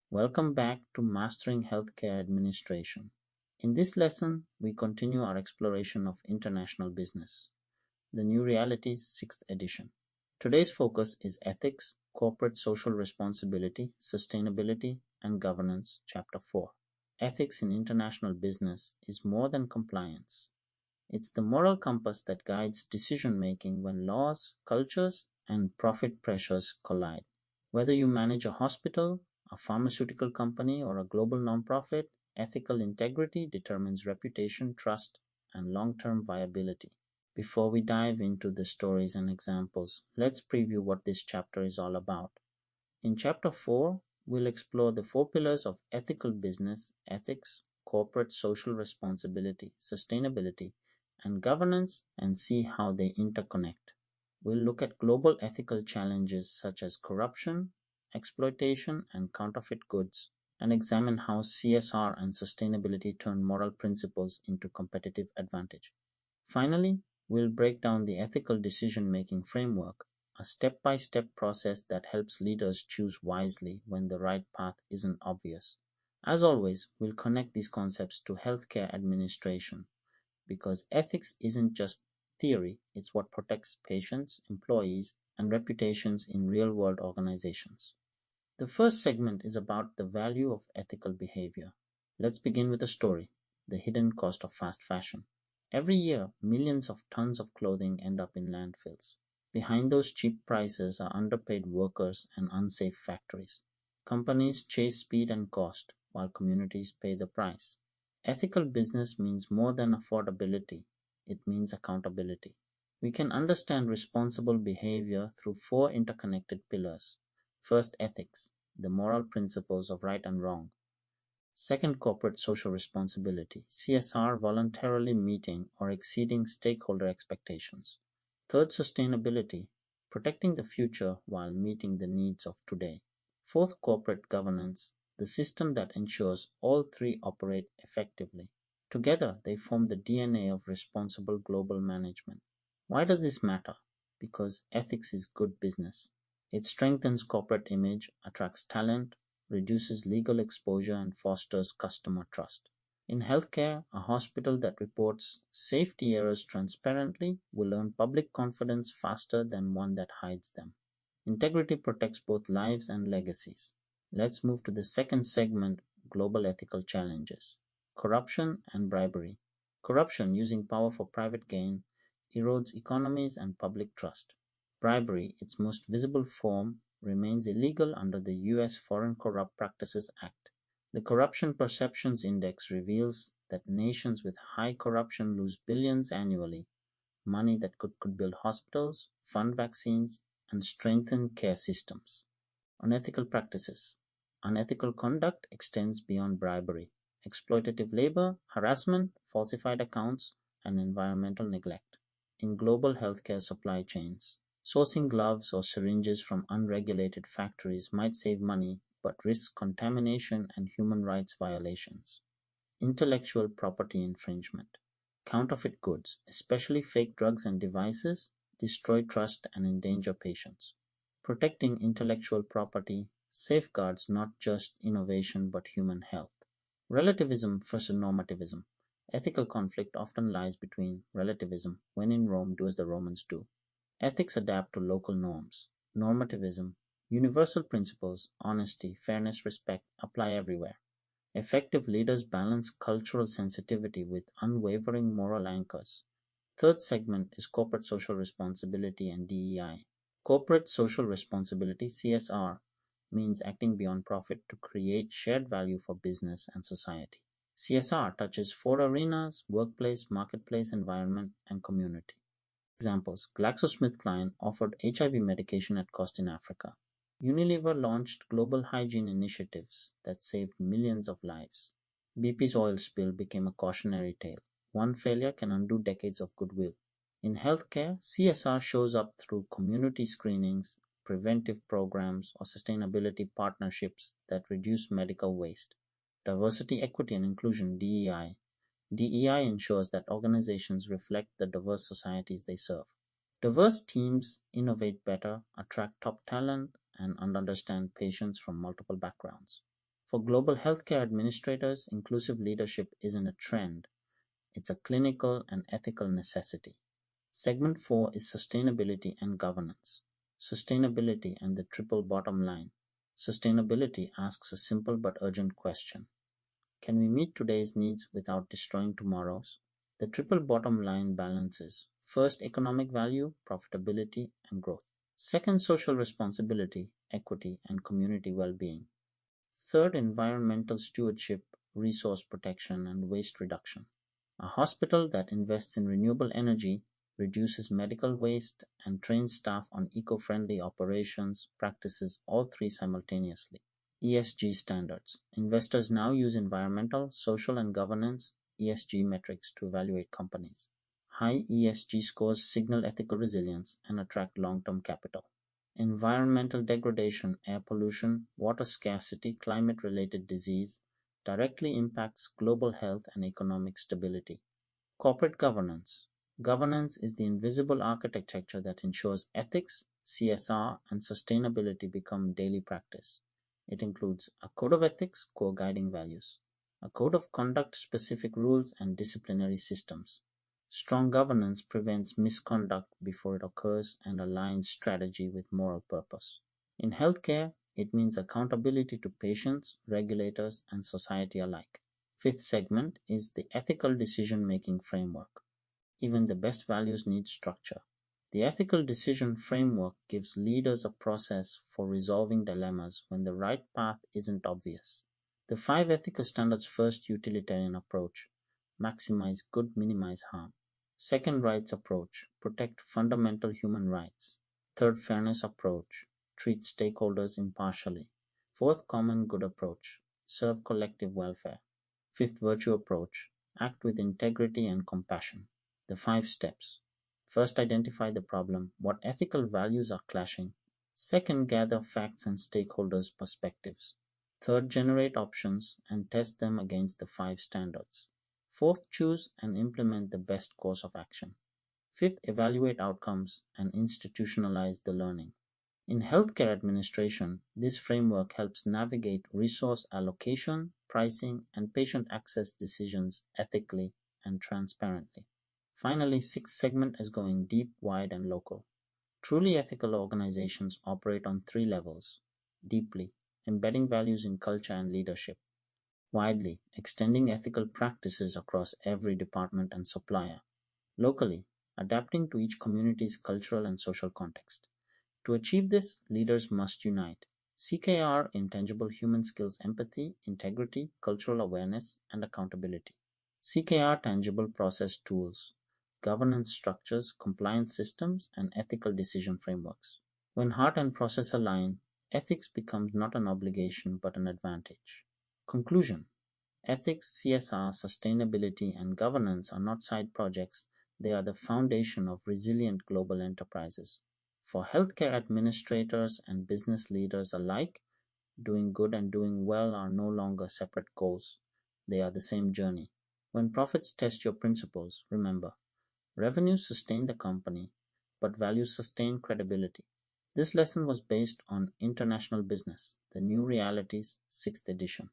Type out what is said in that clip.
Welcome back to Mastering Healthcare Administration. In this lesson, we continue our exploration of international business, the New Realities 6th edition. Today's focus is ethics, corporate social responsibility, sustainability, and governance, chapter 4. Ethics in international business is more than compliance. It's the moral compass that guides decision making when laws, cultures, and profit pressures collide. Whether you manage a hospital, a pharmaceutical company, or a global nonprofit, ethical integrity determines reputation, trust, and long term viability. Before we dive into the stories and examples, let's preview what this chapter is all about. In chapter 4, we'll explore the four pillars of ethical business: ethics, corporate social responsibility, sustainability, and governance, and see how they interconnect. We'll look at global ethical challenges such as corruption, exploitation, and counterfeit goods, and examine how CSR and sustainability turn moral principles into competitive advantage. Finally, we'll break down the ethical decision making framework, a step by step process that helps leaders choose wisely when the right path isn't obvious. As always, we'll connect these concepts to healthcare administration because ethics isn't just theory, it's what protects patients, employees, and reputations in real world organizations. The first segment is about the value of ethical behavior. Let's begin with a story: the hidden cost of fast fashion. Every year, millions of tons of clothing end up in landfills. Behind those cheap prices are underpaid workers and unsafe factories. Companies chase speed and cost, while communities pay the price. Ethical business means more than affordability, it means accountability. We can understand responsible behavior through four interconnected pillars. First, ethics, the moral principles of right and wrong. Second, corporate social responsibility, CSR, voluntarily meeting or exceeding stakeholder expectations. Third, sustainability, protecting the future while meeting the needs of today. Fourth, corporate governance, the system that ensures all three operate effectively. Together, they form the DNA of responsible global management. Why does this matter? Because ethics is good business. It strengthens corporate image, attracts talent, reduces legal exposure, and fosters customer trust. In healthcare, a hospital that reports safety errors transparently will earn public confidence faster than one that hides them. Integrity protects both lives and legacies. Let's move to the second segment: global ethical challenges. Corruption and bribery. Corruption, using power for private gain, erodes economies and public trust. Bribery, its most visible form, remains illegal under the US Foreign Corrupt Practices Act. The Corruption Perceptions Index reveals that nations with high corruption lose billions annually, money that could build hospitals, fund vaccines, and strengthen care systems. Unethical practices. Unethical conduct extends beyond bribery. Exploitative labor, harassment, falsified accounts, and environmental neglect. In global healthcare supply chains, sourcing gloves or syringes from unregulated factories might save money but risks contamination and human rights violations. Intellectual property infringement. Counterfeit goods, especially fake drugs and devices, destroy trust and endanger patients. Protecting intellectual property safeguards not just innovation but human health. Relativism versus normativism. Ethical conflict often lies between relativism, when in Rome, do as the Romans do. Ethics adapt to local norms. Normativism, universal principles, honesty, fairness, respect apply everywhere. Effective leaders balance cultural sensitivity with unwavering moral anchors. Third segment is corporate social responsibility and DEI. Corporate social responsibility, CSR, means acting beyond profit to create shared value for business and society. CSR touches four arenas: workplace, marketplace, environment, and community. Examples: GlaxoSmithKline offered HIV medication at cost in Africa. Unilever launched global hygiene initiatives that saved millions of lives. BP's oil spill became a cautionary tale. One failure can undo decades of goodwill. In healthcare, CSR shows up through community screenings, preventive programs, or sustainability partnerships that reduce medical waste. Diversity, equity, and inclusion, DEI. DEI ensures that organizations reflect the diverse societies they serve. Diverse teams innovate better, attract top talent, and understand patients from multiple backgrounds. For global healthcare administrators, inclusive leadership isn't a trend, it's a clinical and ethical necessity. Segment 4 is sustainability and governance. Sustainability and the triple bottom line. Sustainability asks a simple but urgent question: can we meet today's needs without destroying tomorrow's? The triple bottom line balances: first, economic value, profitability, and growth; second, social responsibility, equity, and community well being; third, environmental stewardship, resource protection, and waste reduction. A hospital that invests in renewable energy, reduces medical waste, and trains staff on eco friendly operations practices all three simultaneously. ESG standards. Investors now use environmental, social, and governance (ESG) metrics to evaluate companies. High ESG scores signal ethical resilience and attract long term capital. Environmental degradation, air pollution, water scarcity, climate related disease directly impacts global health and economic stability. Corporate governance. Governance is the invisible architecture that ensures ethics, CSR, and sustainability become daily practice. It includes a code of ethics, core guiding values; a code of conduct, specific rules and disciplinary systems. Strong governance prevents misconduct before it occurs and aligns strategy with moral purpose. In healthcare, it means accountability to patients, regulators, and society alike. Fifth segment is the ethical decision making framework. Even the best values need structure. The ethical decision framework gives leaders a process for resolving dilemmas when the right path isn't obvious. The five ethical standards: first, utilitarian approach, maximize good, minimize harm; second, rights approach, protect fundamental human rights; third, fairness approach, treat stakeholders impartially; fourth, common good approach, serve collective welfare; fifth, virtue approach, act with integrity and compassion. The five steps: first, identify the problem, what ethical values are clashing; second, gather facts and stakeholders' perspectives; third, generate options and test them against the five standards; fourth, choose and implement the best course of action; fifth, evaluate outcomes and institutionalize the learning. In healthcare administration, this framework helps navigate resource allocation, pricing, and patient access decisions ethically and transparently. Finally, sixth segment is going deep, wide, and local. Truly ethical organizations operate on three levels: deeply, embedding values in culture and leadership; widely, extending ethical practices across every department and supplier; locally, adapting to each community's cultural and social context. To achieve this, leaders must unite: CKR, intangible human skills, empathy, integrity, cultural awareness, and accountability; CKR, tangible process tools, governance structures, compliance systems, and ethical decision frameworks. When heart and process align, ethics becomes not an obligation but an advantage. Conclusion: ethics, CSR, sustainability, and governance are not side projects, they are the foundation of resilient global enterprises. For healthcare administrators and business leaders alike, doing good and doing well are no longer separate goals, they are the same journey. When profits test your principles, remember: revenues sustain the company, but values sustain credibility. This lesson was based on International Business, The New Realities, 6th edition.